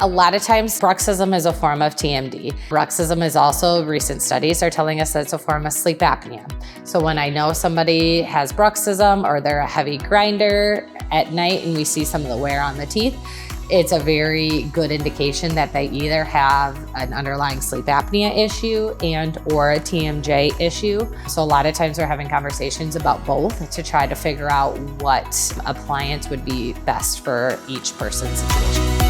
A lot of times, bruxism is a form of TMD. Bruxism is also, recent studies are telling us that it's a form of sleep apnea. So when I know somebody has bruxism or they're a heavy grinder at night and we see some of the wear on the teeth, it's a very good indication that they either have an underlying sleep apnea issue or a TMJ issue. So a lot of times we're having conversations about both to try to figure out what appliance would be best for each person's situation.